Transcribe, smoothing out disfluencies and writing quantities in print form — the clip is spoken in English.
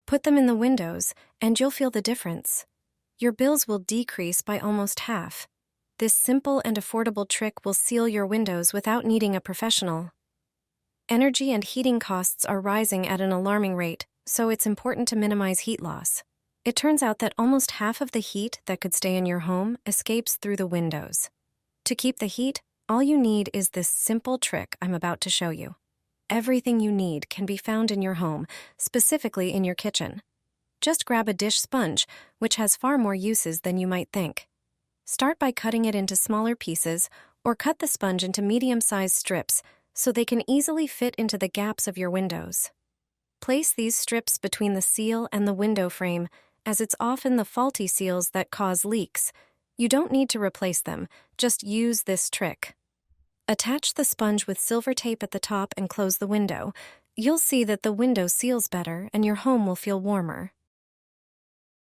Put them in the windows, and you'll feel the difference. Your bills will decrease by almost half. This simple and affordable trick will seal your windows without needing a professional. Energy and heating costs are rising at an alarming rate, so it's important to minimize heat loss. It turns out that almost half of the heat that could stay in your home escapes through the windows. To keep the heat, all you need is this simple trick I'm about to show you. Everything you need can be found in your home, specifically in your kitchen. Just grab a dish sponge, which has far more uses than you might think. Start by cutting it into smaller pieces, or cut the sponge into medium-sized strips so they can easily fit into the gaps of your windows. Place these strips between the seal and the window frame, as it's often the faulty seals that cause leaks. You don't need to replace them, just use this trick. Attach the sponge with silver tape at the top and close the window. You'll see that the window seals better and your home will feel warmer.